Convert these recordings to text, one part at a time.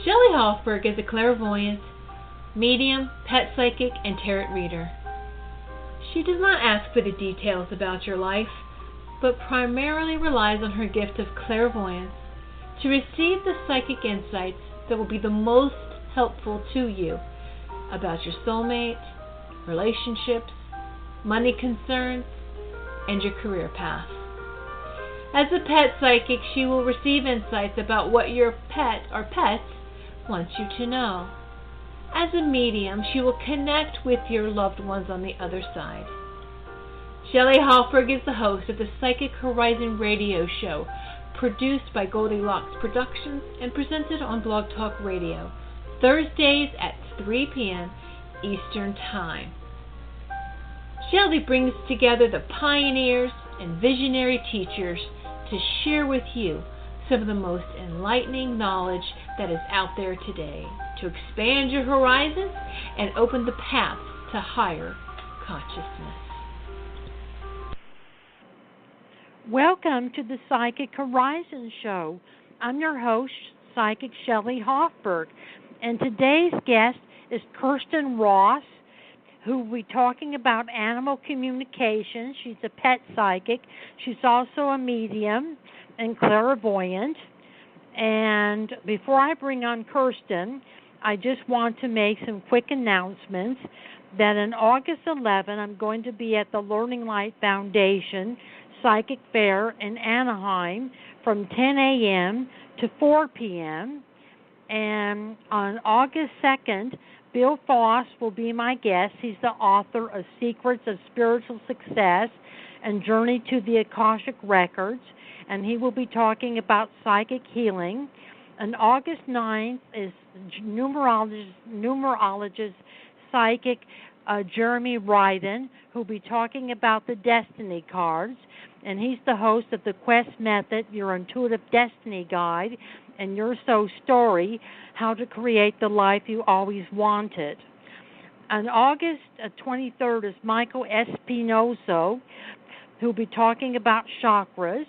Shelley Hofberg is a clairvoyant, medium, pet psychic, and tarot reader. She does not ask for the details about your life, but primarily relies on her gift of clairvoyance to receive the psychic insights that will be the most helpful to you about your soulmate, relationships, money concerns, and your career path. As a pet psychic, she will receive insights about what your pet or pets wants you to know. As a medium, she will connect with your loved ones on the other side. Shelley Hofberg is the host of the Psychic Horizon radio show, produced by Goldilocks Productions and presented on Blog Talk Radio, Thursdays at 3 p.m. Eastern Time. Shelley brings together the pioneers and visionary teachers to share with you some of the most enlightening knowledge that is out there today to expand your horizons and open the path to higher consciousness. Welcome to the Psychic Horizon Show. I'm your host, Psychic Shelley Hofberg, and today's guest is Kirstin Ross, who will be talking about animal communication. She's a pet psychic. She's also a medium and clairvoyant. And before I bring on Kirstin, I just want to make some quick announcements that on August 11, I'm going to be at the Learning Light Foundation Psychic Fair in Anaheim from 10 a.m. to 4 p.m. And on August 2nd, Bill Foss will be my guest. He's the author of Secrets of Spiritual Success and Journey to the Akashic Records, and he will be talking about psychic healing. And August 9th is numerologist psychic Jeremy Ryden, who will be talking about the Destiny cards, and he's the host of the Quest Method, Your Intuitive Destiny Guide, and Your Soul Story, How to Create the Life You Always Wanted. On August 23rd is Michael Espinoso, who will be talking about chakras.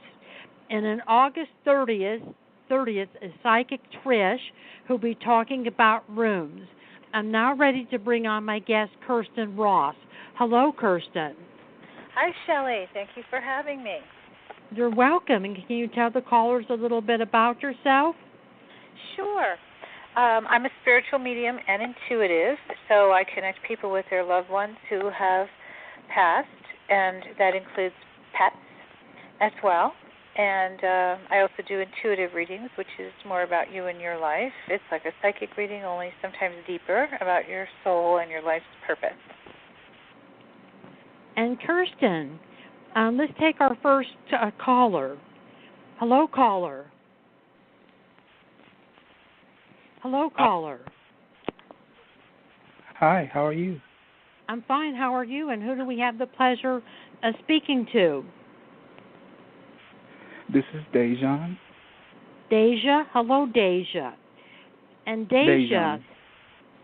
And on August 30th is Psychic Trish, who will be talking about rooms. I'm now ready to bring on my guest, Kirstin Ross. Hello, Kirstin. Hi, Shelley. Thank you for having me. You're welcome. And can you tell the callers a little bit about yourself? Sure. I'm a spiritual medium and intuitive, so I connect people with their loved ones who have passed, and that includes pets as well. And I also do intuitive readings, which is more about you and your life. It's like a psychic reading, only sometimes deeper, about your soul and your life's purpose. And Kirstin, let's take our first caller. Hello, caller. Hello, caller. Hi, how are you? I'm fine. How are you? And who do we have the pleasure of speaking to? This is Dejan. Deja? Hello, Deja. And Deja.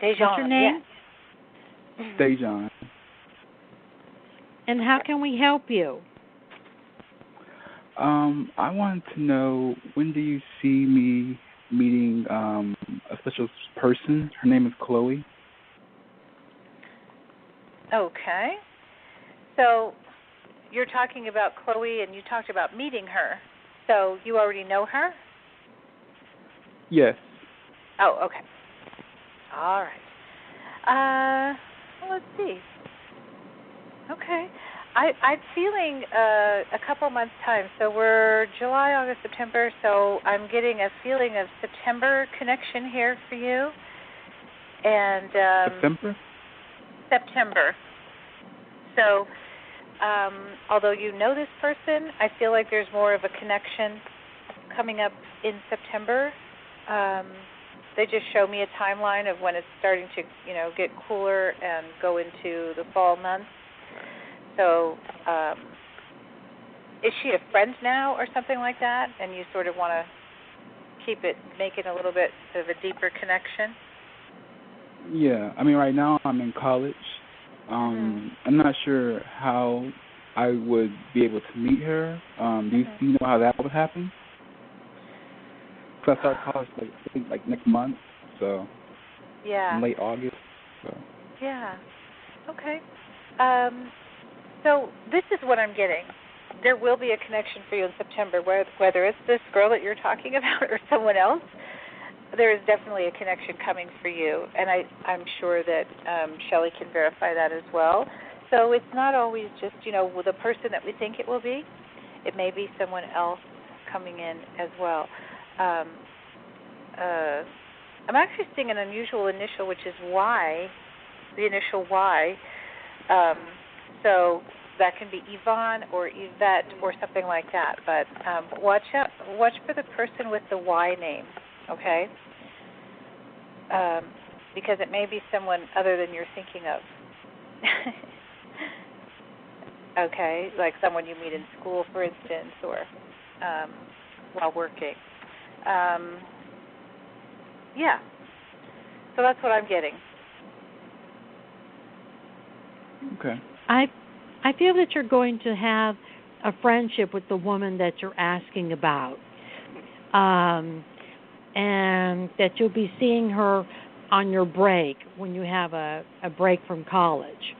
Dejan. What's your name? Yes. Dejan. And how can we help you? I wanted to know, when do you see me meeting a special person? Her name is Chloe. Okay. So you're talking about Chloe, and you talked about meeting her. So you already know her? Yes. Oh, okay. All right. Let's see. Okay. I'm feeling a couple months' time. So we're July, August, September. So I'm getting a feeling of September connection here for you. And September? September. So although you know this person, I feel like there's more of a connection coming up in September. They just show me a timeline of when it's starting to, get cooler and go into the fall months. So is she a friend now or something like that, and you sort of want to make it a little bit of a deeper connection? Yeah, I mean, right now I'm in college. I'm not sure how I would be able to meet her. Do you know how that would happen? Because I start college, I think next month. so yeah, in late August. So. yeah, okay. So this is what I'm getting. There will be a connection for you in September, whether it's this girl that you're talking about or someone else. There is definitely a connection coming for you, and I'm sure that Shelley can verify that as well. So it's not always just, the person that we think it will be. It may be someone else coming in as well. I'm actually seeing an unusual initial, which is Y, the initial Y. So that can be Yvonne or Yvette or something like that. But watch for the person with the Y name, okay? Because it may be someone other than you're thinking of. Okay, like someone you meet in school, for instance, or while working. Yeah. So that's what I'm getting. Okay. I feel that you're going to have a friendship with the woman that you're asking about, and that you'll be seeing her on your break when you have a break from college.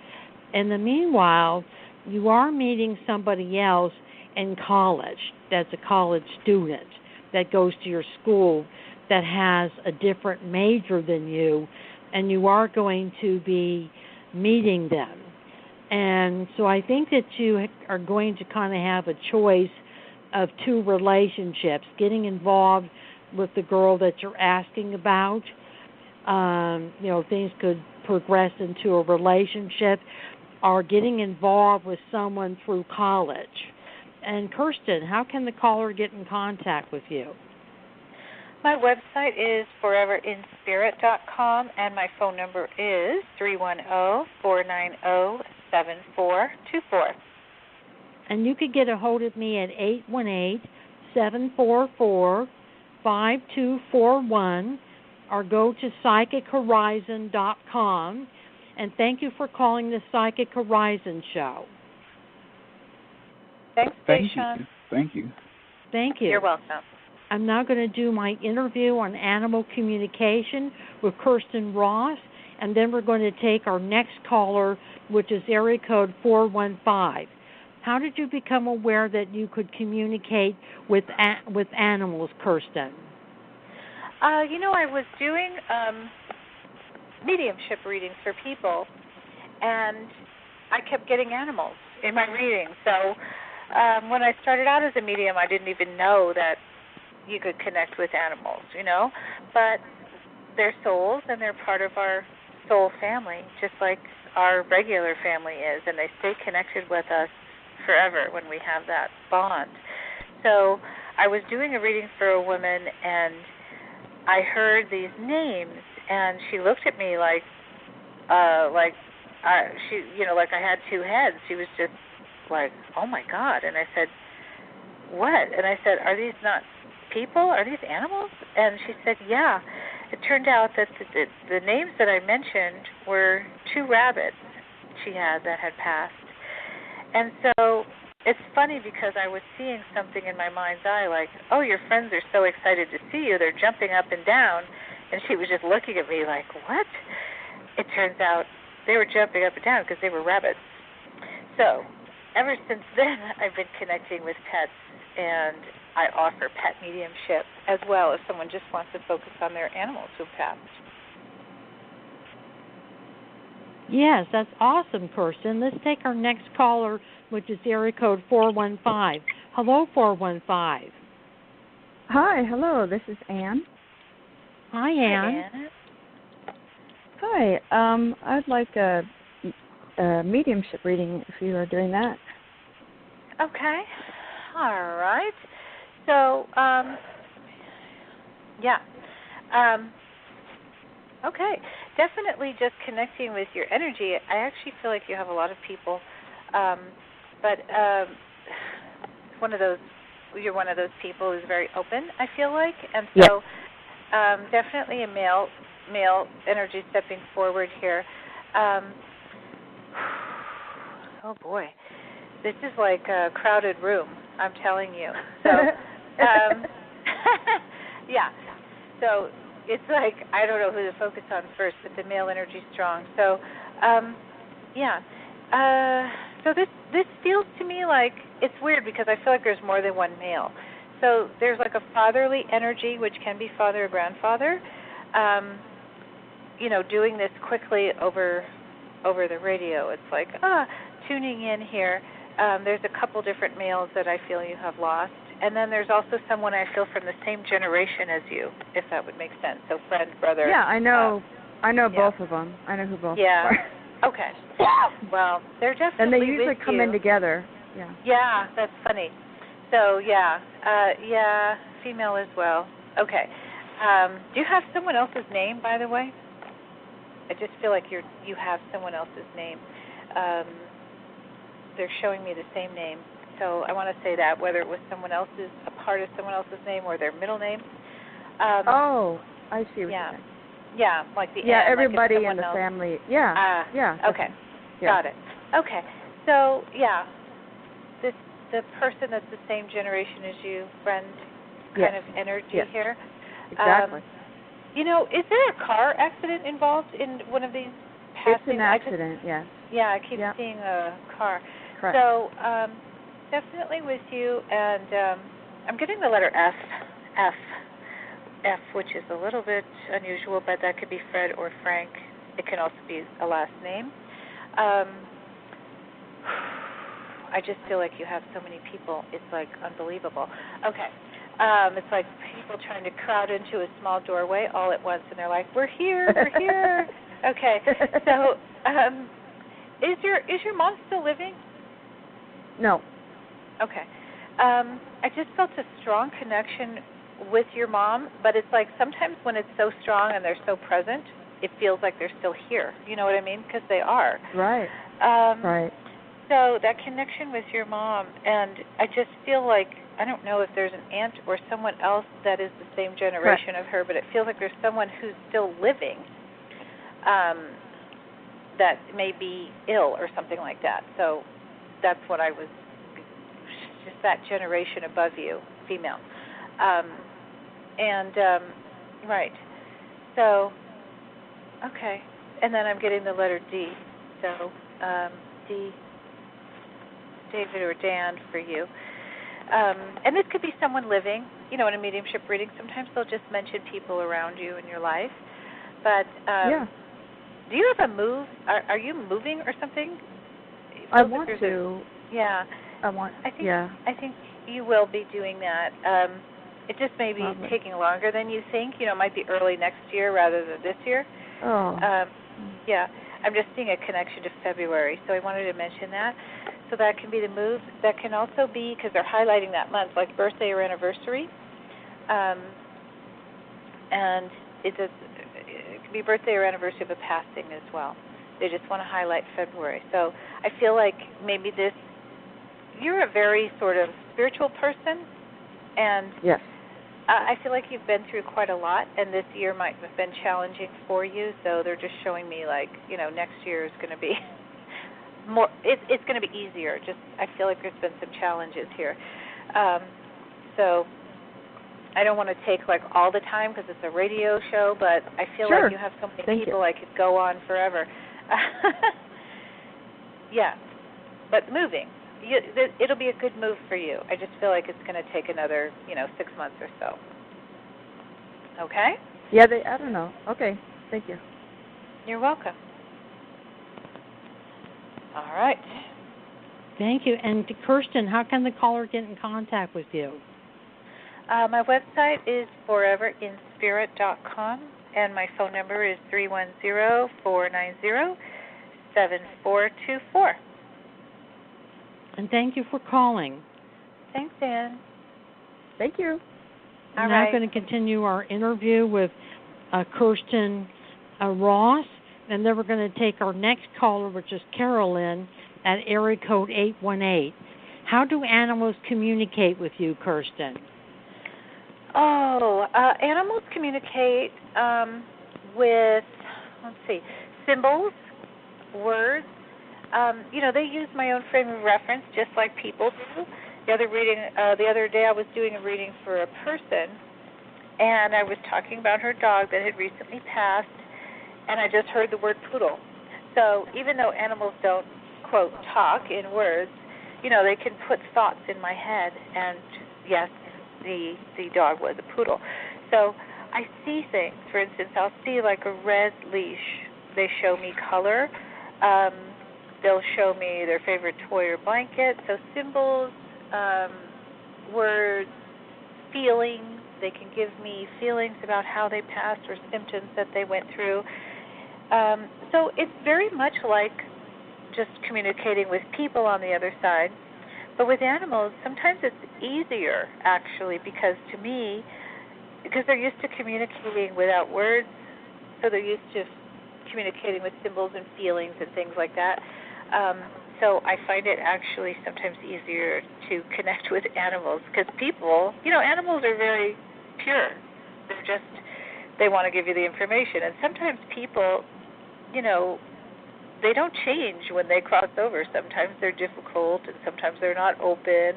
In the meanwhile, you are meeting somebody else in college that's a college student that goes to your school that has a different major than you, and you are going to be meeting them. And so I think that you are going to kind of have a choice of two relationships, getting involved with the girl that you're asking about. Things could progress into a relationship, or getting involved with someone through college. And Kirstin, how can the caller get in contact with you? My website is foreverinspirit.com, and my phone number is 310-490-7424. And you could get a hold of me at 818-744-5241, or go to psychichorizon.com. And thank you for calling the Psychic Horizon Show. Thanks, Sean. Thank you. Thank you. You're welcome. I'm now going to do my interview on animal communication with Kirstin Ross, and then we're going to take our next caller, which is area code 415. How did you become aware that you could communicate with animals, Kirstin? I was doing mediumship readings for people, and I kept getting animals in my readings. So when I started out as a medium, I didn't even know that you could connect with animals, but they're souls and they're part of our soul family, just like our regular family is, and they stay connected with us forever when we have that bond. So I was doing a reading for a woman, and I heard these names, and she looked at me like I had two heads. She was just like, "Oh my God!" And I said, "What?" And I said, "Are these not people? Are these animals?" And she said, "Yeah." It turned out that the names that I mentioned were two rabbits she had that had passed. And so it's funny because I was seeing something in my mind's eye like, "Oh, your friends are so excited to see you. They're jumping up and down." And she was just looking at me like, "What?" It turns out they were jumping up and down because they were rabbits. So ever since then, I've been connecting with pets, and I offer pet mediumship as well if someone just wants to focus on their animals who've passed. Yes, that's awesome, Kirstin. Let's take our next caller, which is area code 415. Hello, 415. Hi, hello. This is Anne. Hi, Anne. Hi, Anne. Hi. I'd like a mediumship reading if you are doing that. Okay. All right. So, okay. Definitely just connecting with your energy. I actually feel like you have a lot of people, but you're one of those people who's very open, I feel like. And so definitely a male energy stepping forward here. Oh, boy. This is like a crowded room, I'm telling you. So, yeah. So it's like I don't know who to focus on first, but the male energy is strong. So, yeah. So this feels to me like it's weird because I feel like there's more than one male. So there's like a fatherly energy, which can be father or grandfather, doing this quickly over the radio. It's like, tuning in here. There's a couple different males that I feel you have lost. And then there's also someone I feel from the same generation as you, if that would make sense. So friend, brother. Yeah, I know both of them. I know who both are. Okay. Well, they're definitely and they usually with come you. in together. Yeah. Yeah, that's funny. So, female as well. Okay. Do you have someone else's name, by the way? I just feel like you have someone else's name. They're showing me the same name. So I want to say that, whether it was a part of someone else's name or their middle name. I see what you're saying. Yeah, like the everybody like in the else. family. Yeah. Okay. Got it. Okay. So, the person that's the same generation as you, friend kind of energy here. Exactly. Is there a car accident involved in one of these passings? It's an accident, yes. Yeah, I keep seeing a car. Correct. So, definitely with you, and I'm getting the letter F, which is a little bit unusual, but that could be Fred or Frank. It can also be a last name. I just feel like you have so many people. It's like unbelievable. Okay. It's like people trying to crowd into a small doorway all at once, and they're like, "We're here, we're here." Okay. So, is your mom still living? No. Okay. I just felt a strong connection with your mom, but it's like sometimes when it's so strong and they're so present, it feels like they're still here. You know what I mean? Because they are. Right. Right. So that connection with your mom, and I just feel like, I don't know if there's an aunt or someone else that is the same generation of her, but it feels like there's someone who's still living that may be ill or something like that. So that's what I was, just that generation above you, female. Right. So, okay. And then I'm getting the letter D. So, D, David or Dan for you. And this could be someone living, in a mediumship reading. Sometimes they'll just mention people around you in your life. But do you have a move? Are you moving or something? I want to. I think you will be doing that. It just may be taking longer than you think. It might be early next year rather than this year. Oh. I'm just seeing a connection to February, so I wanted to mention that. So that can be the move. That can also be, because they're highlighting that month, like birthday or anniversary. And it can be birthday or anniversary of a passing as well. They just want to highlight February. So I feel like maybe you're a very sort of spiritual person, and yes. I feel like you've been through quite a lot, and this year might have been challenging for you, so they're just showing me, like, next year is going to be more, it's going to be easier. Just, I feel like there's been some challenges here. So I don't want to take, like, all the time because it's a radio show, but I feel like you have so many people I could go on forever. Yeah, but moving. It'll be a good move for you. I just feel like it's going to take another, 6 months or so. Okay? Yeah, I don't know. Okay, thank you. You're welcome. All right. Thank you. And Kirstin, how can the caller get in contact with you? My website is foreverinspirit.com, and my phone number is 310-490-7424. And thank you for calling. Thanks, Ann. Thank you. I'm now going to continue our interview with Kirstin Ross, and then we're going to take our next caller, which is Carolyn, at area code 818. How do animals communicate with you, Kirstin? Animals communicate with, symbols, words. They use my own frame of reference just like people do. The other day I was doing a reading for a person, and I was talking about her dog that had recently passed, and I just heard the word poodle. So even though animals don't, quote, talk in words, they can put thoughts in my head, and yes, the dog was a poodle. So I see things. For instance, I'll see like a red leash. They show me color. They'll show me their favorite toy or blanket. So symbols, words, feelings. They can give me feelings about how they passed or symptoms that they went through. So it's very much like just communicating with people on the other side. But with animals, sometimes it's easier, actually, because they're used to communicating without words, so they're used to communicating with symbols and feelings and things like that. So I find it actually sometimes easier to connect with animals, because people, animals are very pure. They want to give you the information. And sometimes people, they don't change when they cross over. Sometimes they're difficult, and sometimes they're not open.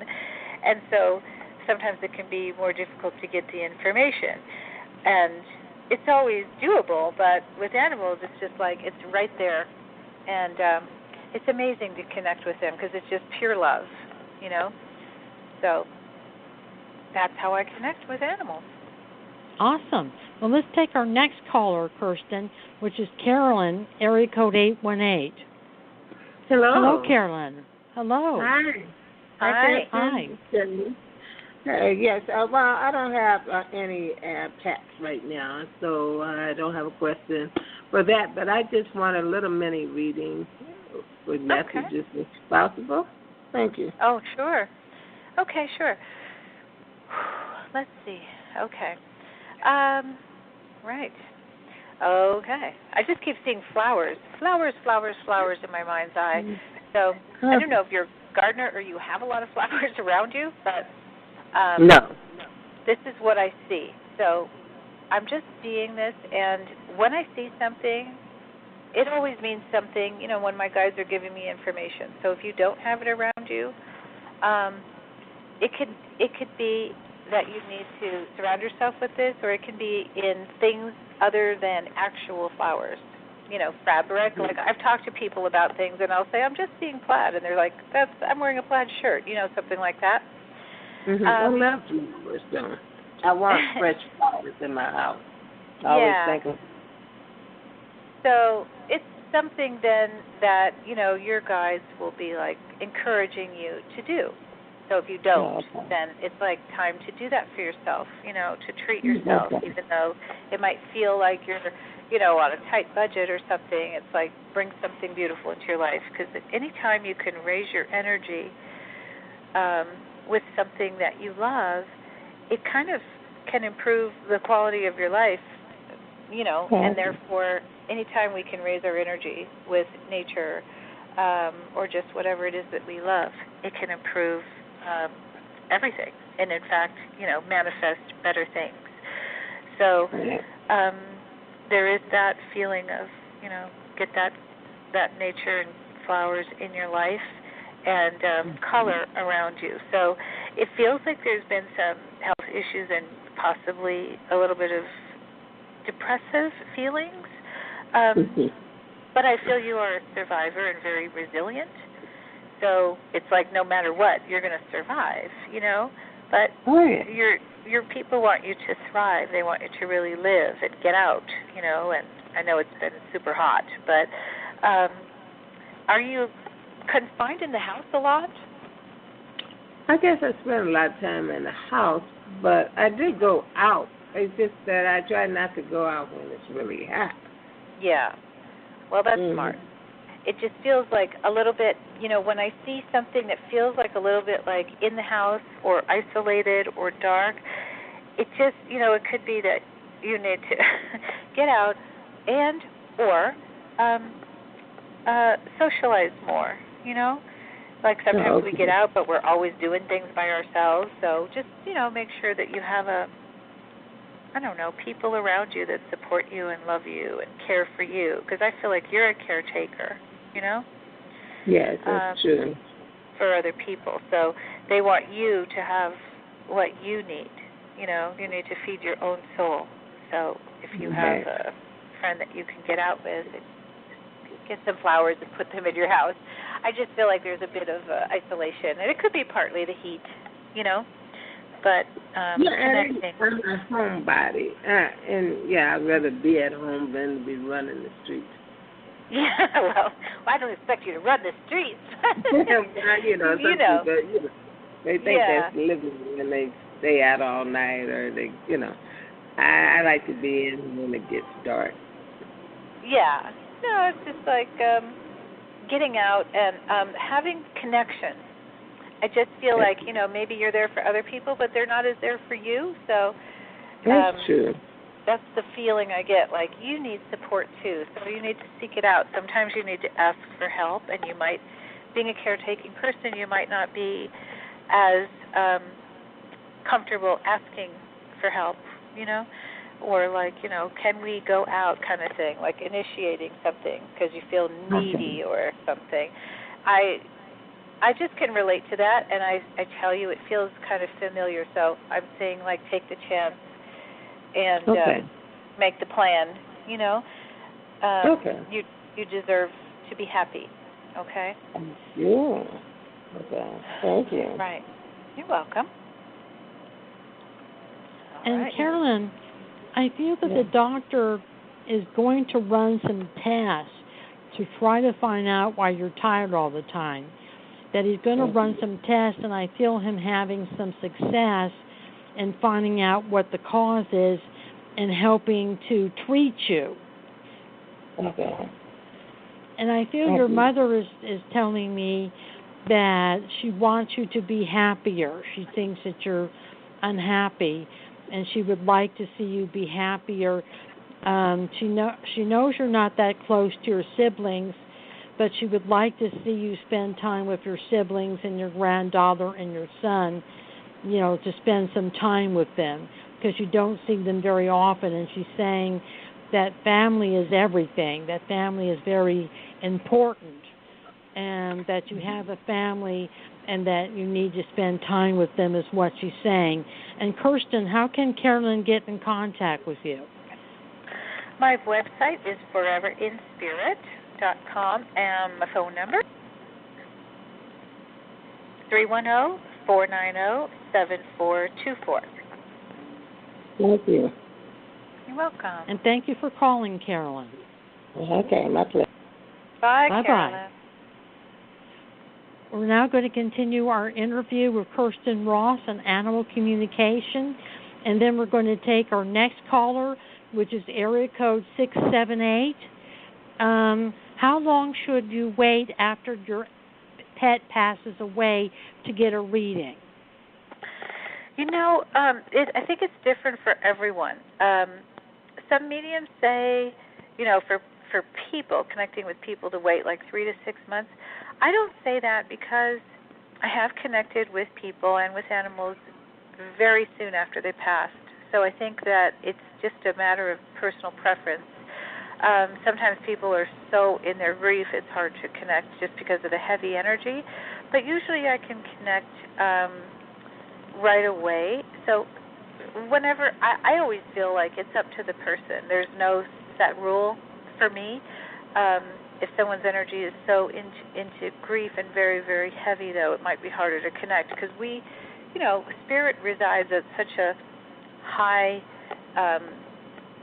And so sometimes it can be more difficult to get the information. And it's always doable, but with animals, it's just like it's right there. And it's amazing to connect with them because it's just pure love, So that's how I connect with animals. Awesome. Well, let's take our next caller, Kirstin, which is Carolyn, area code 818. Hello. Hello, Carolyn. Hello. Hi. Hi. Yes. Well, I don't have any pets right now, so I don't have a question for that. But I just want a little mini reading with messages, if possible. Thank you. Oh, sure. Okay, sure. Let's see. Okay. Right. Okay. I just keep seeing flowers in my mind's eye. So I don't know if you're a gardener or you have a lot of flowers around you, but no. This is what I see. So I'm just seeing this, and when I see something, it always means something, when my guides are giving me information. So if you don't have it around you, it could be that you need to surround yourself with this, or it can be in things other than actual flowers. Fabric. Like I've talked to people about things, and I'll say, I'm just seeing plaid, and they're like, I'm wearing a plaid shirt, something like that. Mm-hmm. I love flowers, though. I want fresh flowers in my house. I always think of. So it's something then that, your guides will be like encouraging you to do. So if you don't, then it's like time to do that for yourself, to treat yourself, even though it might feel like you're, on a tight budget or something. It's like bring something beautiful into your life, because any time you can raise your energy with something that you love, it kind of can improve the quality of your life, and therefore anytime we can raise our energy with nature or just whatever it is that we love, it can improve everything, and in fact, manifest better things. So there is that feeling of, get that nature and flowers in your life and color around you. So it feels like there's been some health issues and possibly a little bit of depressive feelings. But I feel you are a survivor and very resilient. So it's like no matter what, you're going to survive, But your people want you to thrive. They want you to really live and get out, And I know it's been super hot, but are you confined in the house a lot? I guess I spend a lot of time in the house, but I do go out. It's just that I try not to go out when it's really hot. Yeah. Well, that's smart. It just feels like a little bit, when I see something that feels like a little bit like in the house or isolated or dark, it just, it could be that you need to get out and or socialize more, Like sometimes we get out, but we're always doing things by ourselves. So just, make sure that you have people around you that support you and love you and care for you. Because I feel like you're a caretaker, Yes, that's true. For other people. So they want you to have what you need, You know, you need to feed your own soul. So if you have a friend that you can get out with, get some flowers and put them in your house. I just feel like there's a bit of isolation, and it could be partly the heat, you know. But connecting. I'm a homebody, and I'd rather be at home than to be running the streets. Yeah, well, I don't expect you to run the streets. They think that's living when they stay out all night, or they, I like to be in when it gets dark. Yeah, no, it's just like getting out and having connection. I just feel like, maybe you're there for other people, but they're not as there for you. So that's true. That's the feeling I get. Like, you need support too, so you need to seek it out. Sometimes you need to ask for help, and you might, being a caretaking person, you might not be as comfortable asking for help, or like, can we go out kind of thing, like initiating something because you feel needy or something. I just can relate to that, and I tell you, it feels kind of familiar. So I'm saying, like, take the chance and make the plan. You deserve to be happy. Okay. Yeah. Okay. Thank you. Right. You're welcome. And Carolyn, I feel that the doctor is going to run some tests to try to find out why you're tired all the time. That he's going to run some tests, and I feel him having some success in finding out what the cause is and helping to treat you. Okay. And I feel your mother is telling me that she wants you to be happier. She thinks that you're unhappy, and she would like to see you be happier. She knows you're not that close to your siblings, but she would like to see you spend time with your siblings and your granddaughter and your son, to spend some time with them, because you don't see them very often. And she's saying that family is everything, that family is very important, and that you have a family and that you need to spend time with them is what she's saying. And Kirstin, how can Carolyn get in contact with you? My website is foreverinspirit.com, and my phone number 310-490-7424. Thank you. You're welcome. And thank you for calling, Carolyn. Okay, my pleasure. Bye, Bye-bye. Carolyn. We're now going to continue our interview with Kirstin Ross on animal communication, and then we're going to take our next caller, which is area code 678. How long should you wait after your pet passes away to get a reading? I think it's different for everyone. Some mediums say, for people, connecting with people, to wait like 3 to 6 months. I don't say that because I have connected with people and with animals very soon after they passed. So I think that it's just a matter of personal preference. Sometimes people are so in their grief it's hard to connect just because of the heavy energy. But usually I can connect right away. So whenever, I always feel like it's up to the person. There's no set rule for me. If someone's energy is so into grief and very, very heavy, though, it might be harder to connect because spirit resides at such a high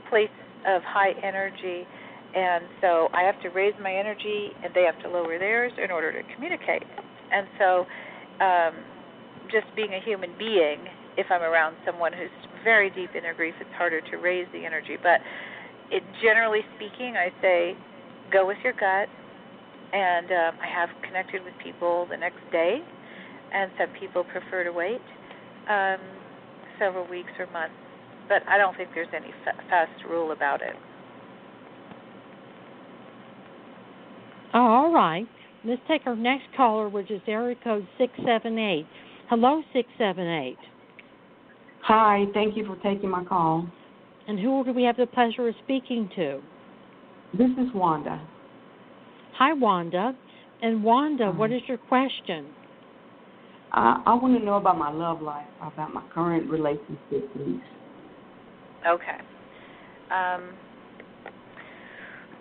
place of high energy, and so I have to raise my energy and they have to lower theirs in order to communicate. And so just being a human being, if I'm around someone who's very deep in their grief, it's harder to raise the energy. But generally speaking, I say go with your gut, and I have connected with people the next day, and some people prefer to wait several weeks or months. But I don't think there's any fast rule about it. Oh, all right. Let's take our next caller, which is area code 678. Hello, 678. Hi, thank you for taking my call. And who do we have the pleasure of speaking to? This is Wanda. Hi, Wanda. And Wanda, what is your question? I want to know about my love life, about my current relationship, please. Okay.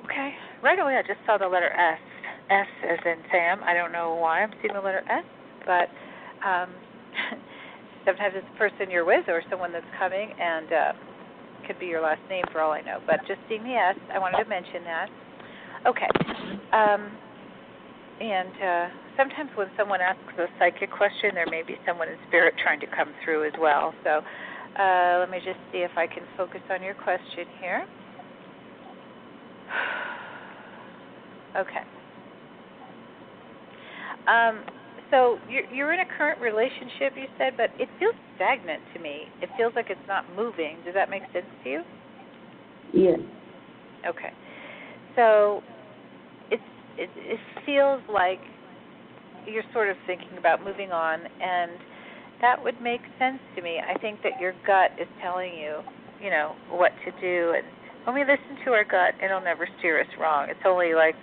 Okay. Right away, I just saw the letter S. S as in Sam. I don't know why I'm seeing the letter S, but sometimes it's the person you're with or someone that's coming, and could be your last name for all I know. But just seeing the S, I wanted to mention that. Okay. And sometimes when someone asks a psychic question, there may be someone in spirit trying to come through as well. So let me just see if I can focus on your question here. Okay. So you're in a current relationship, you said, but it feels stagnant to me. It feels like it's not moving. Does that make sense to you? Yes. Okay. So it feels like you're sort of thinking about moving on, and that would make sense to me. I think that your gut is telling you, what to do. And when we listen to our gut, it'll never steer us wrong. It's only like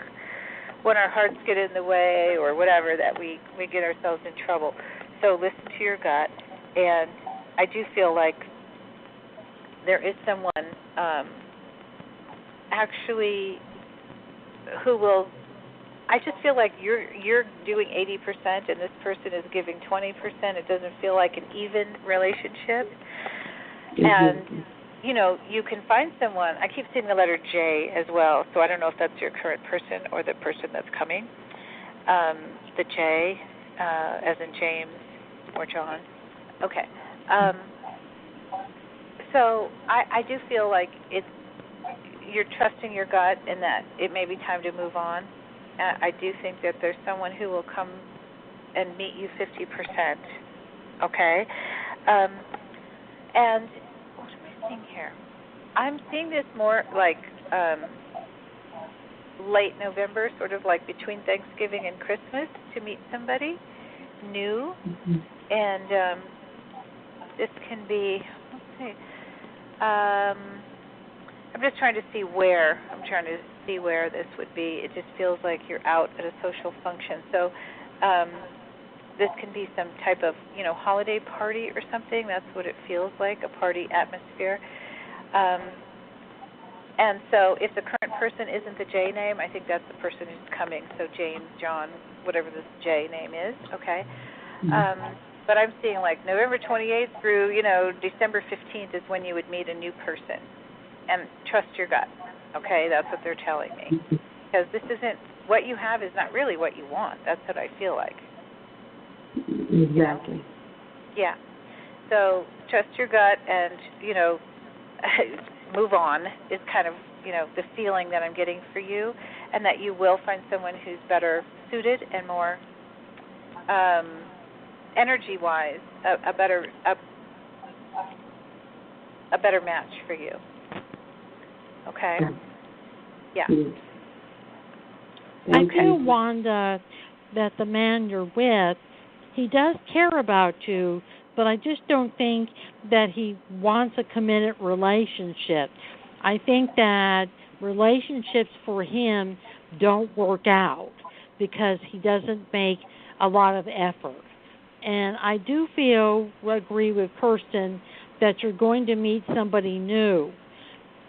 when our hearts get in the way or whatever that we get ourselves in trouble. So listen to your gut. And I do feel like there is someone actually who will. I just feel like you're doing 80% and this person is giving 20%. It doesn't feel like an even relationship. Mm-hmm. And you can find someone. I keep seeing the letter J as well, so I don't know if that's your current person or the person that's coming. The J, as in James or John. Okay. So I do feel like you're trusting your gut and that it may be time to move on. I do think that there's someone who will come and meet you 50%. Okay? And what am I seeing here? I'm seeing this more like late November, sort of like between Thanksgiving and Christmas, to meet somebody new. Mm-hmm. And this can be, let's see, I'm just trying to see where. I'm trying to see where this would be. It just feels like you're out at a social function. So this can be some type of, holiday party or something. That's what it feels like, a party atmosphere. And so if the current person isn't the J name, I think that's the person who's coming. So James, John, whatever this J name is, okay? Mm-hmm. But I'm seeing like November 28th through, December 15th is when you would meet a new person. And trust your gut, okay? That's what they're telling me. Because this isn't, what you have is not really what you want. That's what I feel like. Exactly. Yeah. So trust your gut and, move on is kind of, the feeling that I'm getting for you, and that you will find someone who's better suited and more energy-wise, a better match for you. Okay? Yeah. I feel, Wanda, that the man you're with, he does care about you, but I just don't think that he wants a committed relationship. I think that relationships for him don't work out because he doesn't make a lot of effort. And I do agree with Kirstin, that you're going to meet somebody new.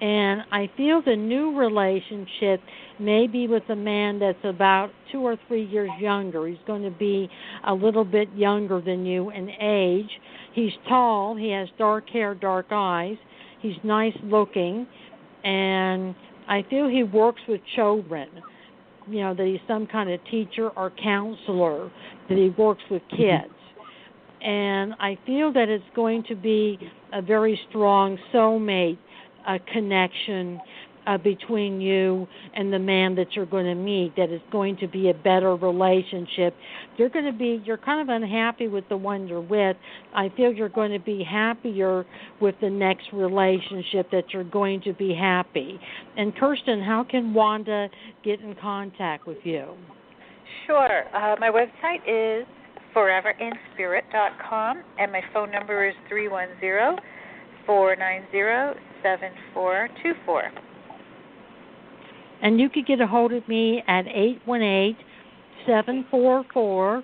And I feel the new relationship may be with a man that's about 2 or 3 years younger. He's going to be a little bit younger than you in age. He's tall. He has dark hair, dark eyes. He's nice looking. And I feel he works with children, that he's some kind of teacher or counselor, that he works with kids. And I feel that it's going to be a very strong soulmate connection between you and the man that you're going to meet, that is going to be a better relationship. You're kind of unhappy with the one you're with. I feel you're going to be happier with the next relationship, that you're going to be happy. And Kirstin, how can Wanda get in contact with you? Sure. My website is foreverinspirit.com, and my phone number is 310-490-7424. And you could get a hold of me at 818-744-5600.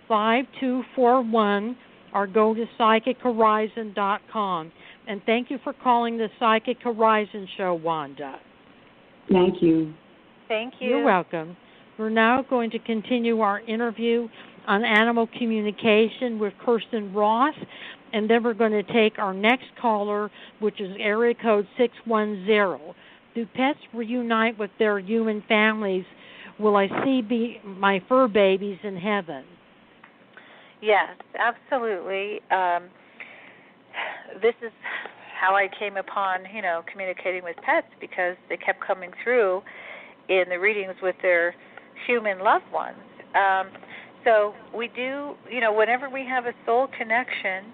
5241 or go to psychichorizon.com. And thank you for calling the Psychic Horizon Show, Wanda. Thank you. Thank you. You're welcome. We're now going to continue our interview on animal communication with Kirstin Ross, and then we're going to take our next caller, which is area code 610. Do pets reunite with their human families? Will I see my fur babies in heaven? Yes, absolutely. This is how I came upon, communicating with pets, because they kept coming through in the readings with their human loved ones. So we do, whenever we have a soul connection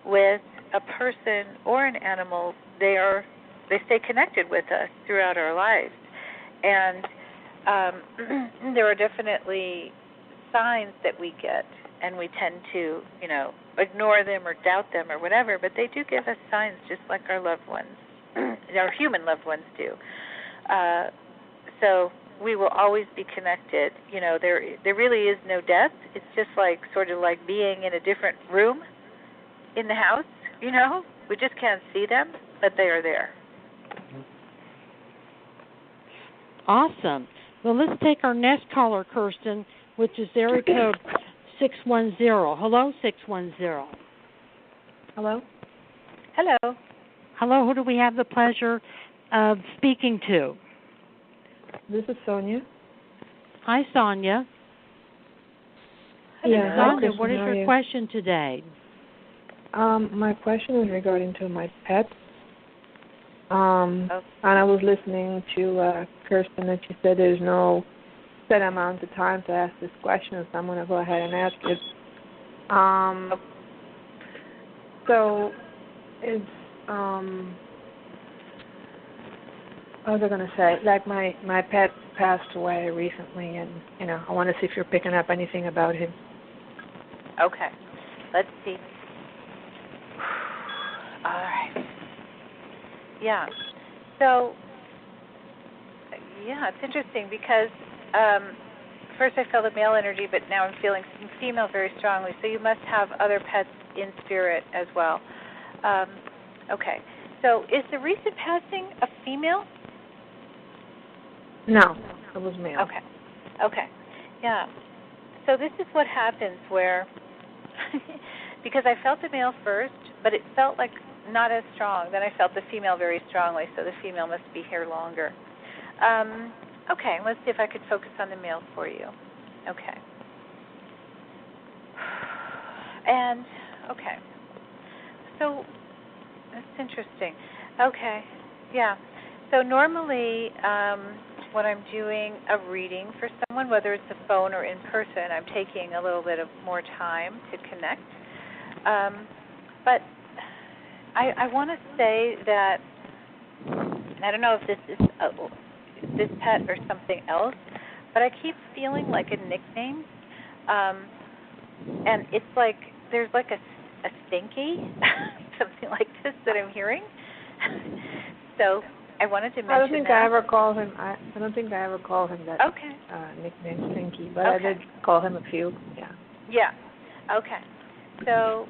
with a person or an animal, they stay connected with us throughout our lives. And there are definitely signs that we get, and we tend to, ignore them or doubt them or whatever, but they do give us signs just like our loved ones, our human loved ones do. So we will always be connected. There really is no death. It's just sort of like being in a different room in the house, We just can't see them, but they are there. Awesome. Well, let's take our next caller, Kirstin, which is area code 610. Hello, 610. Hello? Hello. Hello, who do we have the pleasure of speaking to? This is Sonia. Hi, Sonia. Yeah, Sonia, what is your question today? My question is regarding to my pets. And I was listening to Kirstin, and she said there's no set amount of time to ask this question, so I'm going to go ahead and ask it. So, what was I going to say? Like my pet passed away recently, and I want to see if you're picking up anything about him. Okay, let's see. All right. Yeah. So, it's interesting because first I felt a male energy, but now I'm feeling some female very strongly. So you must have other pets in spirit as well. Okay. So is the recent passing a female? No, it was male. Okay. Yeah. So this is what happens where, because I felt the male first, but it felt like not as strong. Then I felt the female very strongly, so the female must be here longer. Okay, let's see if I could focus on the male for you. Okay. And, okay. So, that's interesting. Okay, yeah. So normally when I'm doing a reading for someone, whether it's a phone or in person, I'm taking a little bit of more time to connect. But I want to say that, I don't know if this is this pet or something else, but I keep feeling like a nickname. And it's like there's like a stinky, something like this that I'm hearing. So I wanted to mention that. I don't think I ever call him that nickname, Stinky, but I did call him a few. Yeah. Okay. So,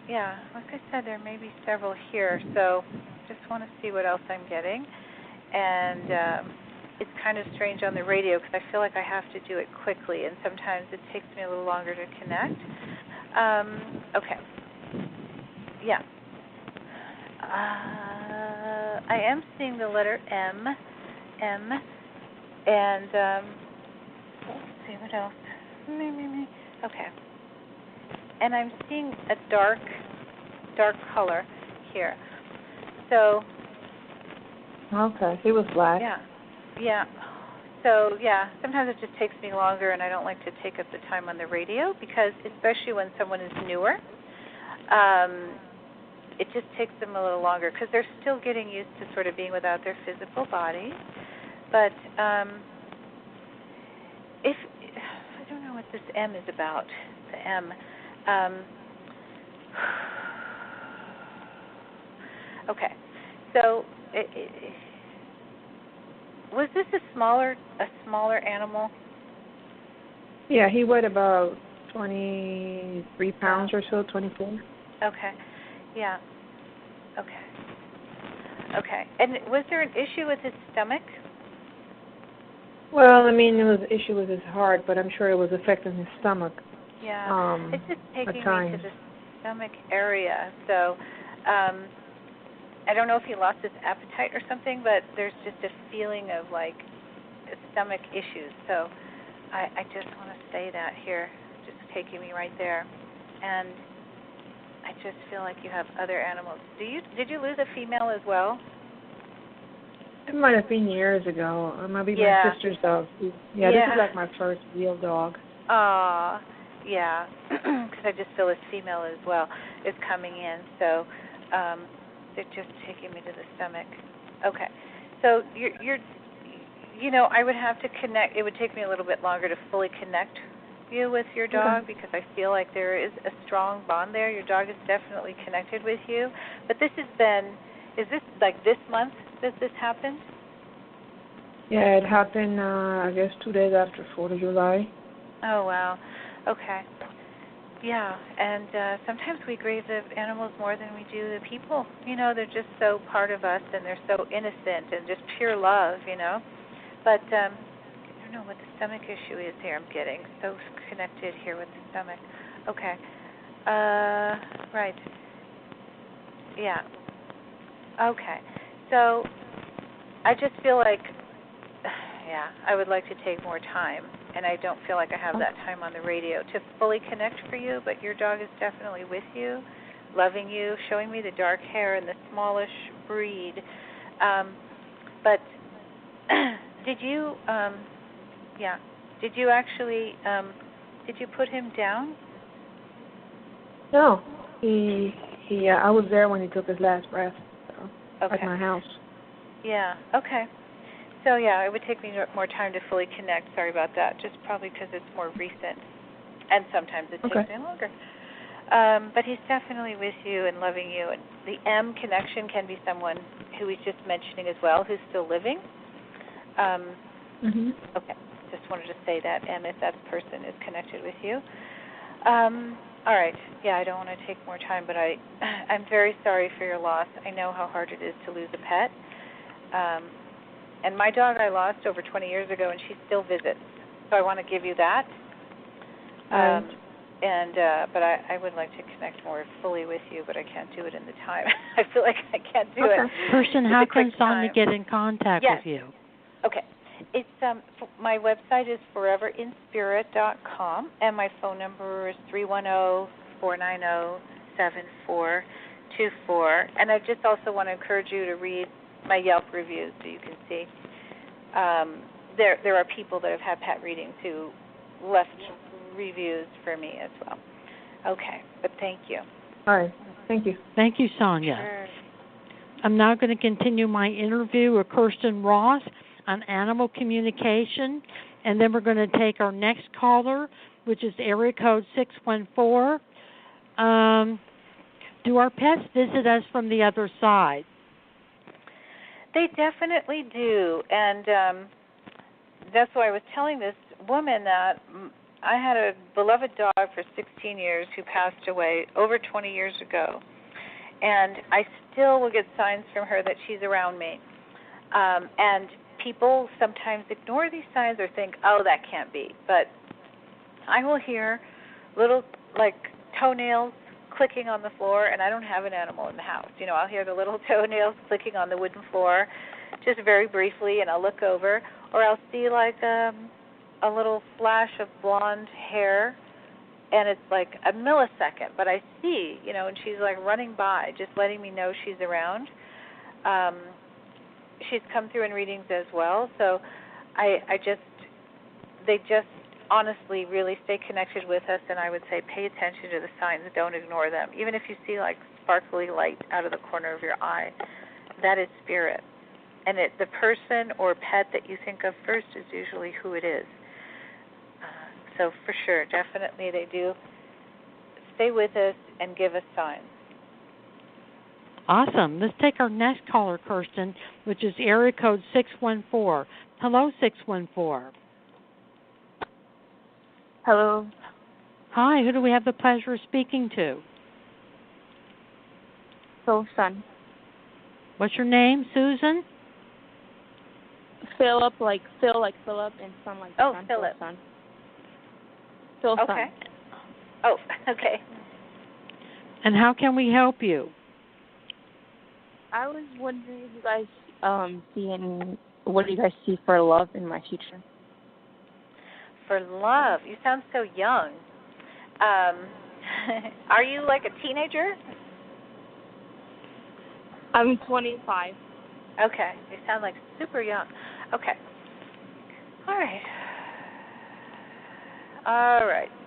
yeah, like I said, there may be several here. So just want to see what else I'm getting. And it's kind of strange on the radio because I feel like I have to do it quickly, and sometimes it takes me a little longer to connect. Okay. Yeah. I am seeing the letter M, and let's see what else. Okay. And I'm seeing a dark color here. So. Okay. He was black. Yeah. So, sometimes it just takes me longer, and I don't like to take up the time on the radio because, especially when someone is newer, it just takes them a little longer because they're still getting used to sort of being without their physical body. But if I don't know what this M is about, the M. Okay, so was this a smaller animal? Yeah, he weighed about 23 pounds or so, 24. Okay. Yeah. Okay. Okay. And was there an issue with his stomach? Well, I mean, it was an issue with his heart, but I'm sure it was affecting his stomach. Yeah. It's just taking me to the stomach area. So, I don't know if he lost his appetite or something, but there's just a feeling of like stomach issues. So, I just want to say that here, just taking me right there, and I just feel like you have other animals. Did you lose a female as well? It might have been years ago. It might be my sister's dog. Yeah, this is like my first real dog. Yeah, because I just feel this female as well is coming in. So they're just taking me to the stomach. Okay, so you're I would have to connect. It would take me a little bit longer to fully connect you with your dog because I feel like there is a strong bond there. Your dog is definitely connected with you. But is this like this month that this happened? Yeah, it happened, I guess, 2 days after 4th of July. Oh, wow. Okay. Yeah, and sometimes we grieve the animals more than we do the people. They're just so part of us, and they're so innocent and just pure love, But I don't know what the stomach issue is here. I'm getting so connected here with the stomach. Okay. Right. Yeah. Okay. So I just feel like, I would like to take more time, and I don't feel like I have that time on the radio to fully connect for you, but your dog is definitely with you, loving you, showing me the dark hair and the smallish breed. But did you actually, did you put him down? No. I was there when he took his last breath, at my house. Yeah, okay. So, it would take me more time to fully connect. Sorry about that, just probably because it's more recent, and sometimes it takes me longer. But he's definitely with you and loving you. And the M connection can be someone who he's just mentioning as well, who's still living. Okay, just wanted to say that, M, if that person is connected with you. All right, I don't want to take more time, but I'm very sorry for your loss. I know how hard it is to lose a pet. And my dog I lost over 20 years ago, and she still visits. So I want to give you that. But I would like to connect more fully with you, but I can't do it in the time. I feel like I can't do it. Kirsten, how can Sonia get in contact with you? Okay. It's my website is foreverinspirit.com, and my phone number is 310-490-7424. And I just also want to encourage you to read my Yelp reviews so you can see. There are people that have had pet readings who left reviews for me as well. Okay, but thank you. All right, thank you. Thank you, Sonia. Sure. I'm now going to continue my interview with Kirstin Ross on animal communication, and then we're going to take our next caller, which is area code 614. Do our pets visit us from the other side? They definitely do, and that's why I was telling this woman that I had a beloved dog for 16 years who passed away over 20 years ago, and I still will get signs from her that she's around me. And people sometimes ignore these signs or think, oh, that can't be. But I will hear little, toenails clicking on the floor, and I don't have an animal in the house. I'll hear the little toenails clicking on the wooden floor just very briefly, and I'll look over. Or I'll see, a little flash of blonde hair, and it's like a millisecond. But I see, and she's, running by, just letting me know she's around. She's come through in readings as well, so they just honestly really stay connected with us, and I would say pay attention to the signs, don't ignore them. Even if you see sparkly light out of the corner of your eye, that is spirit. And the person or pet that you think of first is usually who it is. So for sure, definitely they do stay with us and give us signs. Awesome. Let's take our next caller, Kirstin, which is area code 614. Hello, 614. Hello. Hi, who do we have the pleasure of speaking to? Son. What's your name, Susan? Philip, like Phil, like Philip, and son, like son. Philip. Son. Phil's okay. son. Oh, okay. And how can we help you? I was wondering if you guys what do you guys see for love in my future? For love? You sound so young. Are you like a teenager? I'm 25. Okay. You sound like super young. Okay. All right.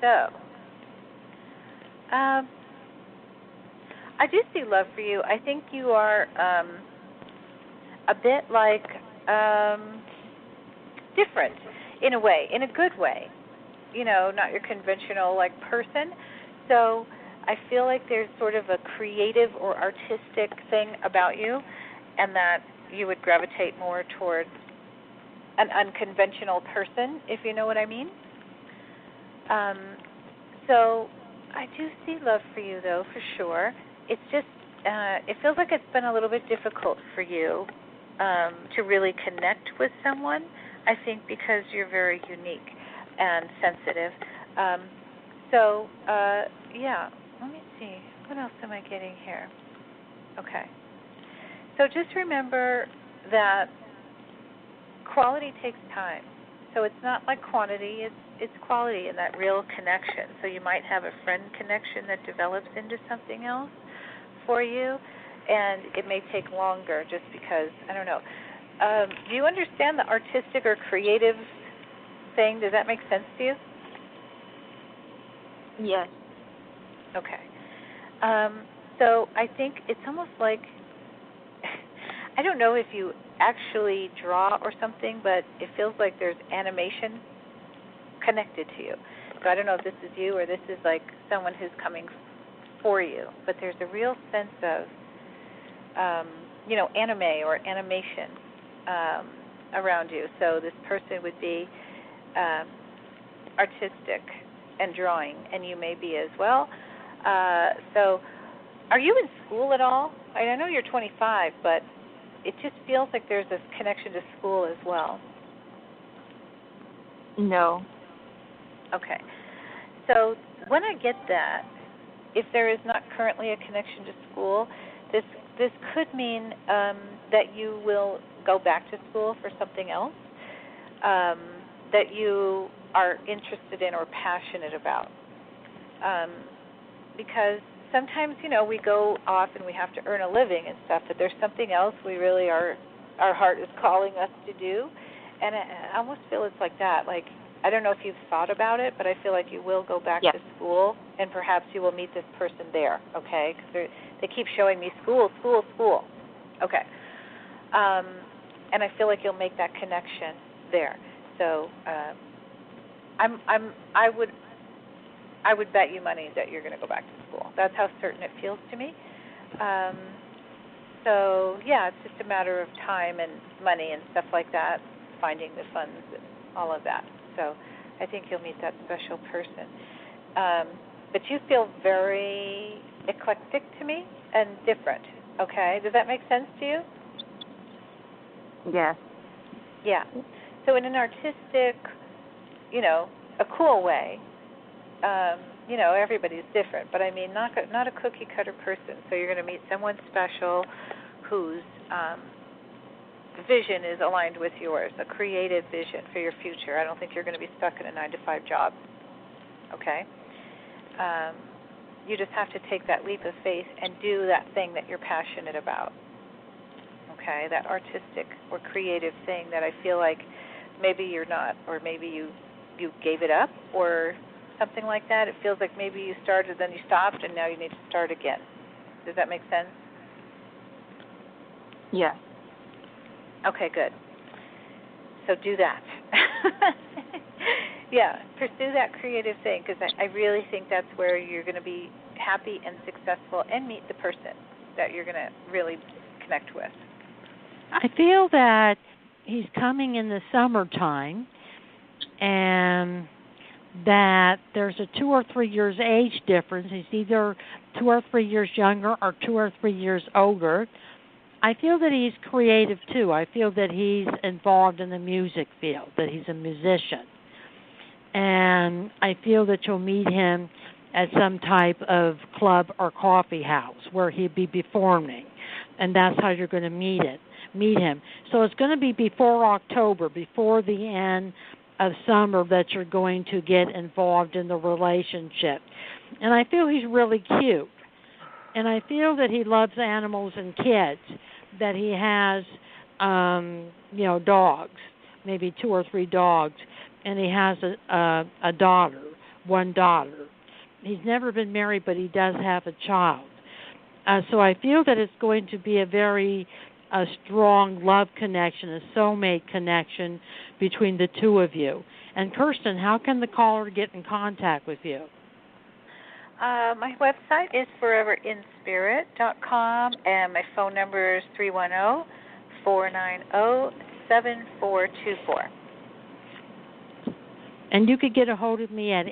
So, I do see love for you. I think you are a bit like different in a way, in a good way. You know, not your conventional like person. So I feel like there's sort of a creative or artistic thing about you, and that you would gravitate more towards an unconventional person, if you know what I mean. So I do see love for you, though, for sure. It's just, it feels like it's been a little bit difficult for you to really connect with someone, I think because you're very unique and sensitive. Yeah, let me see. What else am I getting here? Okay. So just remember that quality takes time. So it's not like quantity, it's quality and that real connection. So you might have a friend connection that develops into something else for you, and it may take longer just because, I don't know. Do you understand the artistic or creative thing? Does that make sense to you? Yes. Okay. So I think it's almost like, I don't know if you actually draw or something, but it feels like there's animation connected to you. So I don't know if this is you or this is like someone who's coming for you, but there's a real sense of, anime or animation around you. So this person would be artistic and drawing, and you may be as well. So are you in school at all? I know you're 25, but it just feels like there's a connection to school as well. No. Okay. So when I get that, if there is not currently a connection to school, this could mean that you will go back to school for something else that you are interested in or passionate about. Because sometimes, we go off and we have to earn a living and stuff, but there's something else we really our heart is calling us to do. And I almost feel it's like that. Like, I don't know if you've thought about it, but I feel like you will go back to school, and perhaps you will meet this person there, okay? Because they keep showing me school. Okay. And I feel like you'll make that connection there. So I would bet you money that you're going to go back to school. That's how certain it feels to me. It's just a matter of time and money and stuff like that, finding the funds and all of that. So I think you'll meet that special person. But you feel very eclectic to me and different, okay? Does that make sense to you? Yes. Yeah. So in an artistic, a cool way, everybody's different, but I mean not a cookie cutter person. So you're going to meet someone special whose vision is aligned with yours, a creative vision for your future. I don't think you're going to be stuck in a 9-to-5 job. Okay? You just have to take that leap of faith and do that thing that you're passionate about. Okay? That artistic or creative thing that I feel like maybe you're not, or maybe you gave it up, or something like that. It feels like maybe you started, then you stopped, and now you need to start again. Does that make sense? Yeah. Okay, good. So do that. Yeah, pursue that creative thing, because I really think that's where you're going to be happy and successful and meet the person that you're going to really connect with. I feel that he's coming in the summertime, and that there's a 2 or 3 years age difference. He's either 2 or 3 years younger or 2 or 3 years older. I feel that he's creative too. I feel that he's involved in the music field, that he's a musician. And I feel that you'll meet him at some type of club or coffee house where he'd be performing. And that's how you're going to meet him. So it's going to be before October, before the end of summer, that you're going to get involved in the relationship. And I feel he's really cute. And I feel that he loves animals and kids, that he has, dogs, maybe 2 or 3 dogs, and he has a daughter, one daughter. He's never been married, but he does have a child. So I feel that it's going to be a very strong love connection, a soulmate connection between the two of you. And Kirstin, how can the caller get in contact with you? My website is foreverinspirit.com, and my phone number is 310-490-7424. And you could get a hold of me at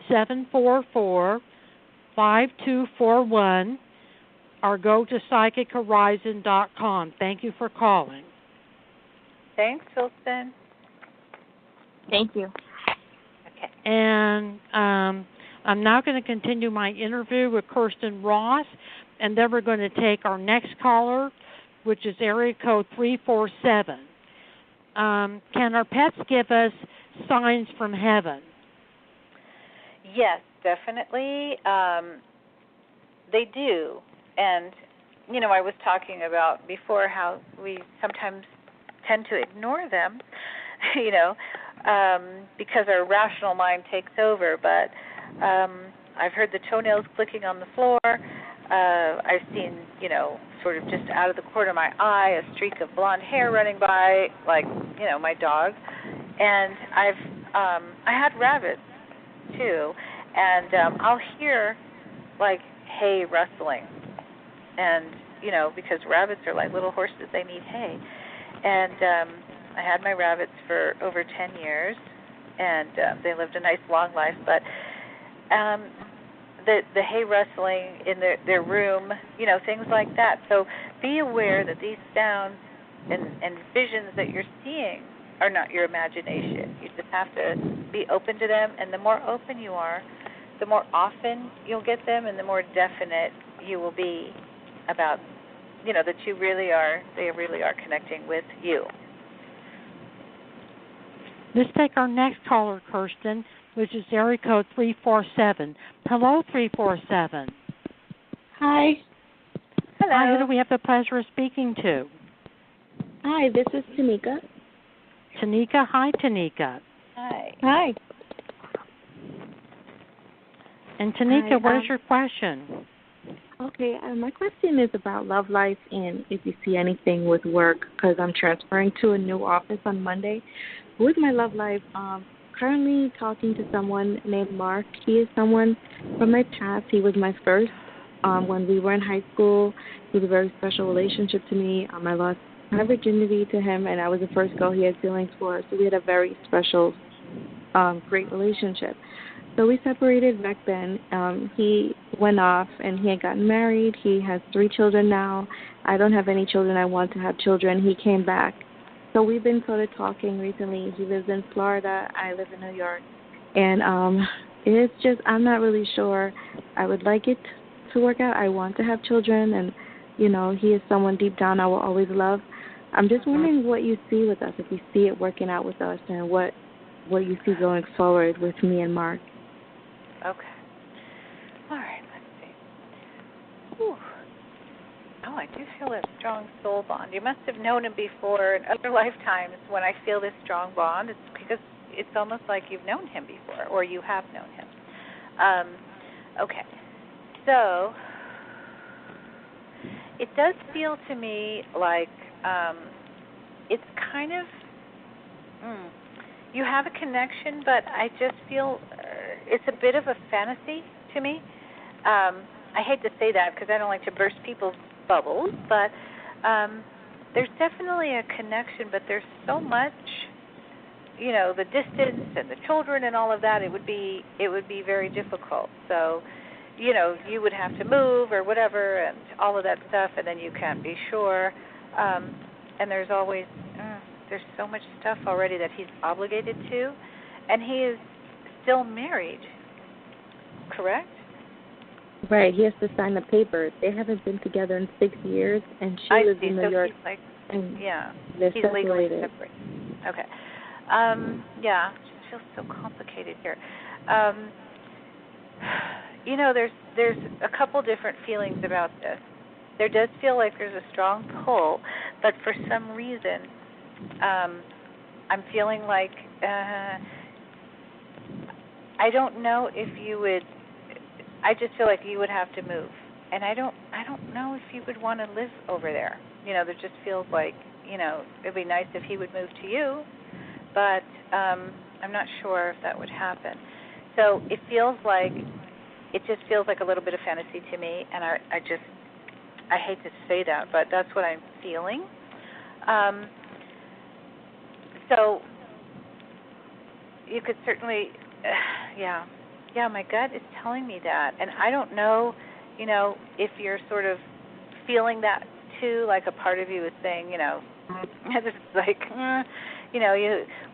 818-744-5241 or go to psychichorizon.com. Thank you for calling. Thanks, Wilson. Thank you. Okay. And I'm now going to continue my interview with Kirstin Ross, and then we're going to take our next caller, which is area code 347. Can our pets give us signs from heaven? Yes, definitely. They do. And, I was talking about before how we sometimes tend to ignore them, because our rational mind takes over. But I've heard the toenails clicking on the floor. I've seen, sort of just out of the corner of my eye, a streak of blonde hair running by, like, my dog. And I had rabbits too, and I'll hear like hay rustling, and because rabbits are like little horses, they need hay. And I had my rabbits for over 10 years, and they lived a nice long life. But the hay rustling in their room, things like that. So be aware that these sounds and visions that you're seeing are not your imagination. You just have to be open to them, and the more open you are, the more often you'll get them, and the more definite you will be about, that they really are connecting with you. Let's take our next caller, Kirstin, which is area code 347. Hello, 347. Hi. Hello. Hi, who do we have the pleasure of speaking to? Hi, this is Tanika. Tanika. Hi, Tanika. Hi. Hi. And Tanika, Hi, what is your question? Okay, my question is about love life and if you see anything with work, because I'm transferring to a new office on Monday. With my love life, currently talking to someone named Mark. He is someone from my past. He was my first when we were in high school. It was a very special relationship to me. I lost my virginity to him, and I was the first girl he had feelings for. So we had a very special, great relationship. So we separated back then. He went off, and he had gotten married. He has 3 children now. I don't have any children. I want to have children. He came back. So we've been sort of talking recently. He lives in Florida. I live in New York. And it's just, I'm not really sure. I would like it to work out. I want to have children, and, he is someone deep down I will always love. I'm just wondering what you see with us, if you see it working out with us, and what you see going forward with me and Mark. Okay. All right, let's see. Whew. Oh, I do feel that strong soul bond. You must have known him before in other lifetimes. When I feel this strong bond, it's because it's almost like you've known him before, or you have known him. Okay. So it does feel to me like it's kind of, you have a connection, but I just feel it's a bit of a fantasy to me. I hate to say that because I don't like to burst people's bubbles, but there's definitely a connection, but there's so much the distance and the children and all of that, it would be very difficult. So, you would have to move or whatever and all of that stuff, and then you can't be sure. And there's always, there's so much stuff already that he's obligated to, and he is still married, correct? Right, he has to sign the papers. They haven't been together in 6 years, and she lives in New York. And they're he's separated. Legally separate. Okay. It just feels so complicated here. There's a couple different feelings about this. There does feel like there's a strong pull, but for some reason, I'm feeling like I don't know if you would. I just feel like you would have to move, and I don't know if you would want to live over there. There just feels like it'd be nice if he would move to you, but I'm not sure if that would happen. So it just feels like a little bit of fantasy to me, and I hate to say that, but that's what I'm feeling. So you could certainly, my gut is telling me that, and I don't know, if you're sort of feeling that too, like a part of you is saying, this is like,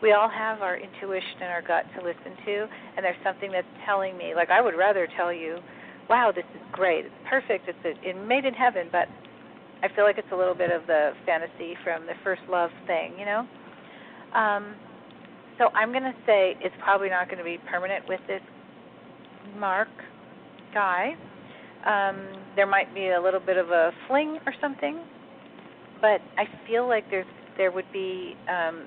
we all have our intuition and our gut to listen to, and there's something that's telling me, like I would rather tell you, wow, this is great, it's perfect, it's made in heaven, but I feel like it's a little bit of the fantasy from the first love thing, So I'm going to say it's probably not going to be permanent with this Mark guy. There might be a little bit of a fling or something, but I feel like there would be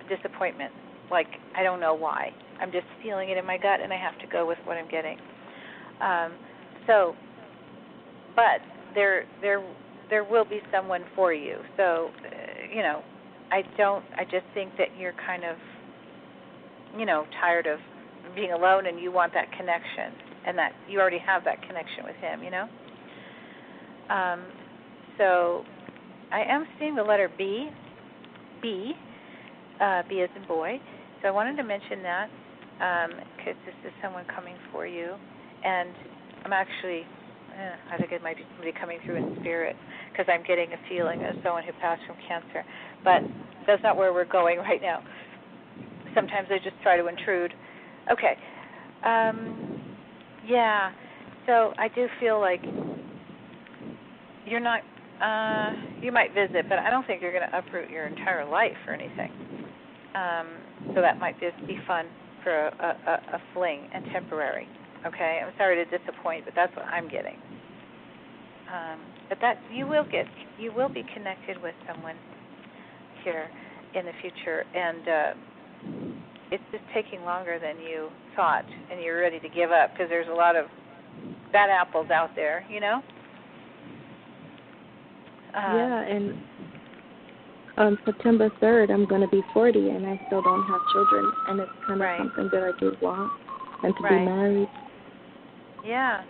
disappointment. Like, I don't know why. I'm just feeling it in my gut, and I have to go with what I'm getting. But there will be someone for you. So, I just think that you're kind of, tired of being alone, and you want that connection, and that you already have that connection with him, So I am seeing the letter B as in boy. So I wanted to mention that because this is someone coming for you, and I'm actually, I think it might be somebody coming through in spirit, because I'm getting a feeling of someone who passed from cancer, but that's not where we're going right now. Sometimes I just try to intrude. Okay. So I do feel like you're not, you might visit, but I don't think you're going to uproot your entire life or anything. So that might just be fun for a fling and temporary. Okay? I'm sorry to disappoint, but that's what I'm getting. But that you will be connected with someone here in the future, and it's just taking longer than you thought, and you're ready to give up because there's a lot of bad apples out there, and on September 3rd, I'm going to be 40, and I still don't have children, and it's kind of something that I do want, and to be married. Yeah.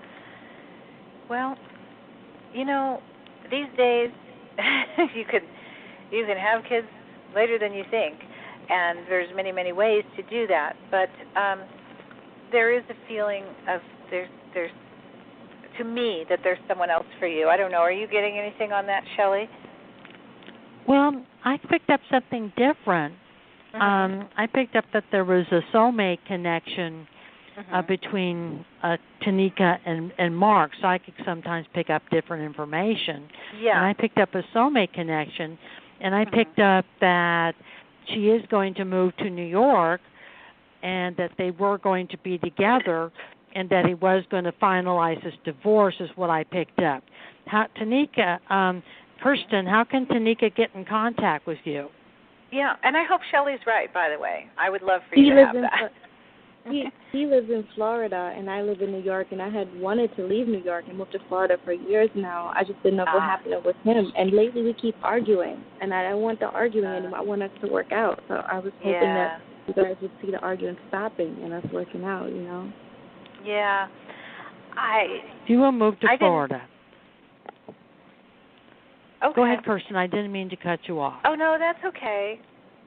Well, these days you can have kids later than you think, and there's many, many ways to do that. But there is a feeling of there's to me that there's someone else for you. I don't know. Are you getting anything on that, Shelley? Well, I picked up something different. I picked up that there was a soulmate connection between Tanika and Mark. Psychics sometimes pick up different information. Yeah. And I picked up a soulmate connection, and I picked up that she is going to move to New York, and that they were going to be together, and that he was going to finalize his divorce is what I picked up. Tanika, Kirstin, how can Tanika get in contact with you? Yeah, and I hope Shelley's right, by the way. I would love for you to have that. He lives in Florida, and I live in New York, and I had wanted to leave New York and move to Florida for years now. I just didn't know what happened with him. And lately we keep arguing, and I don't want the arguing anymore. I want us to work out. So I was hoping that you guys would see the arguing stopping and us working out, Yeah. You will move to Florida. Okay. Go ahead, Kirstin. I didn't mean to cut you off. Oh, no, that's okay.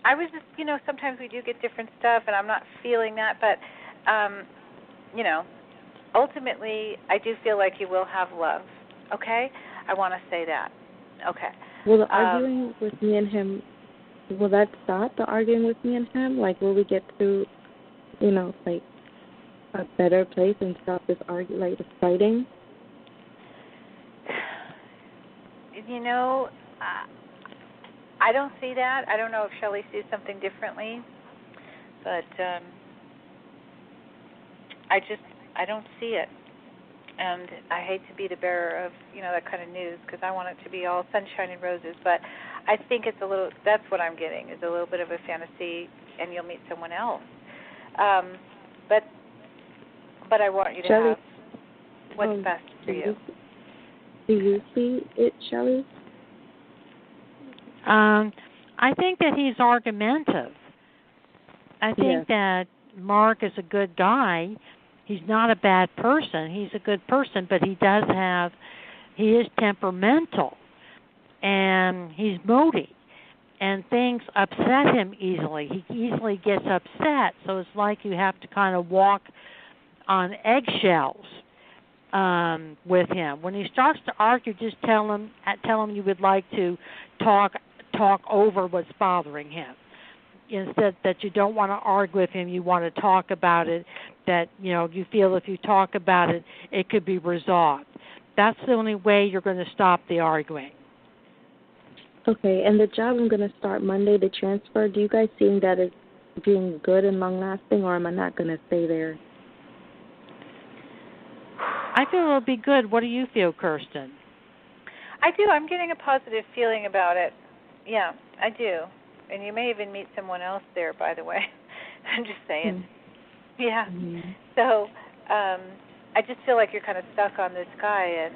I was just, sometimes we do get different stuff, and I'm not feeling that, but, ultimately, I do feel like you will have love, okay? I want to say that, okay. Will the arguing with me and him, will that stop, the arguing with me and him? Like, will we get to, like, a better place and stop this this fighting? I don't see that. I don't know if Shelley sees something differently, but I don't see it. And I hate to be the bearer of, that kind of news, because I want it to be all sunshine and roses, but I think it's that's what I'm getting, is a little bit of a fantasy, and you'll meet someone else. But I want you to Shelley, have what's best for you. Do you see it, Shelley? I think that he's argumentative. I think that Mark is a good guy. He's not a bad person. He's a good person, but he is temperamental, and he's moody, and things upset him easily. He easily gets upset, so it's like you have to kind of walk on eggshells with him. When he starts to argue, just tell him you would like to talk over what's bothering him. Instead that you don't want to argue with him, you want to talk about it, that you feel if you talk about it, it could be resolved. That's the only way you're going to stop the arguing. Okay, and the job I'm going to start Monday, the transfer, do you guys see that as being good and long-lasting, or am I not going to stay there? I feel it'll be good. What do you feel, Kirstin? I do. I'm getting a positive feeling about it. Yeah, I do. And you may even meet someone else there, by the way. I'm just saying. Yeah. Mm-hmm. So I just feel like you're kind of stuck on this guy, and,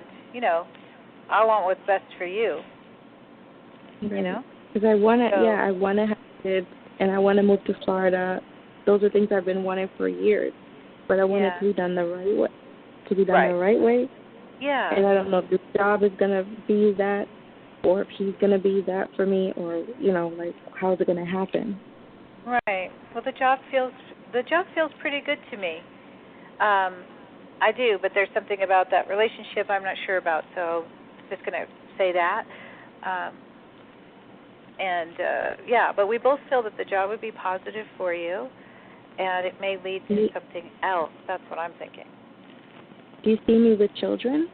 I want what's best for you. Right. Because I want to have kids, and I want to move to Florida. Those are things I've been wanting for years. But I want it to be done the right way. The right way. Yeah. And I don't know if this job is going to be that, or if he's going to be that for me, or, how's it going to happen? Right. Well, the job feels pretty good to me. I do, but there's something about that relationship I'm not sure about, so I'm just going to say that. But we both feel that the job would be positive for you, and it may lead to something else. That's what I'm thinking. Do you see me with children?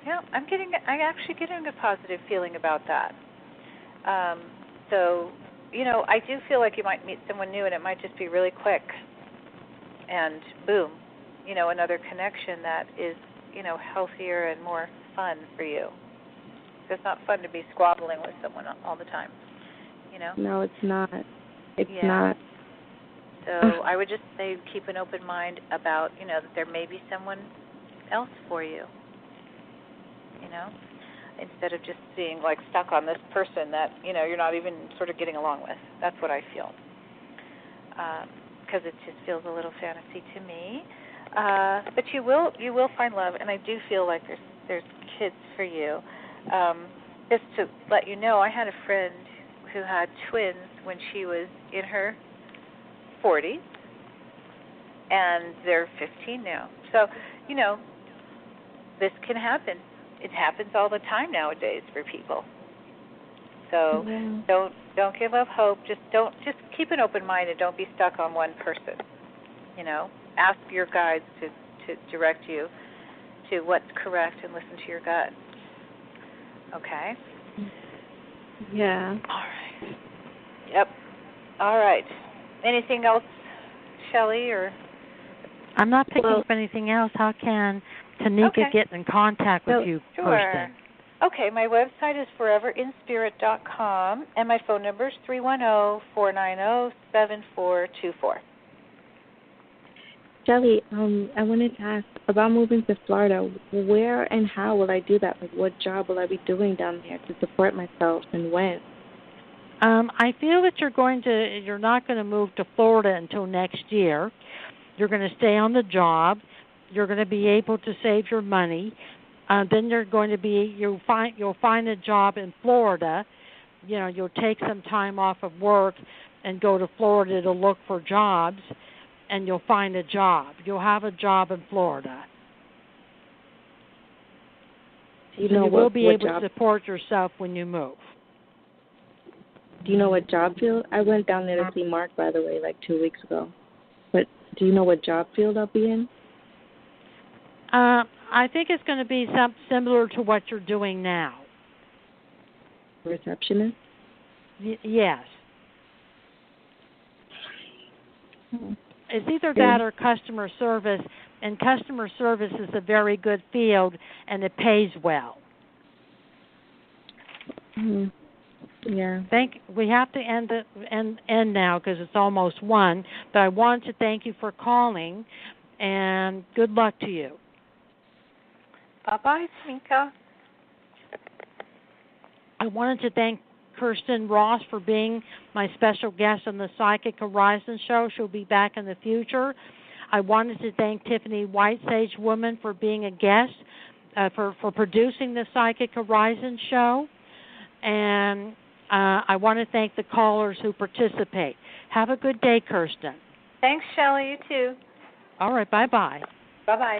Yeah, I'm actually getting a positive feeling about that. I do feel like you might meet someone new, and it might just be really quick. And boom, another connection that is, healthier and more fun for you. It's not fun to be squabbling with someone all the time, No, it's not. It's not. So I would just say keep an open mind about, that there may be someone else for you, instead of just being, stuck on this person that, you're not even sort of getting along with. That's what I feel. Because it just feels a little fantasy to me. But you will find love, and I do feel like there's kids for you. Just to let you know, I had a friend who had twins when she was in her 40s, and they're 15 now. So, this can happen. It happens all the time nowadays for people. So don't give up hope. Just keep an open mind and don't be stuck on one person. Ask your guides to direct you to what's correct and listen to your gut. Okay? Yeah. All right. Yep. All right. Anything else, Shelley, or? I'm not picking up anything else. How can Tanika get in contact with you, Kirstin? Okay, my website is foreverinspirit.com, and my phone number is 310-490-7424. Shelley, I wanted to ask about moving to Florida. Where and how will I do that? What job will I be doing down there to support myself, and when? I feel that you're not going to move to Florida until next year. You're going to stay on the job. You're going to be able to save your money. Then you'll find a job in Florida, you'll take some time off of work and go to Florida to look for jobs, and you'll find a job. You'll have a job in Florida. Do you so know you what, will be what able job? to support yourself when you move. Do you know what job field? I went down there to see Mark, by the way, like 2 weeks ago. But do you know what job field I'll be in? I think it's going to be similar to what you're doing now. Receptionist? Yes. It's either that or customer service, and customer service is a very good field, and it pays well. Yeah. We have to end now because it's almost 1, but I want to thank you for calling, and good luck to you. Bye-bye, Minka. I wanted to thank Kirstin Ross for being my special guest on the Psychic Horizon show. She'll be back in the future. I wanted to thank Tiffany White, Sage Woman, for being a guest, for producing the Psychic Horizon show. And I want to thank the callers who participate. Have a good day, Kirstin. Thanks, Shelley. You too. All right. Bye-bye. Bye-bye.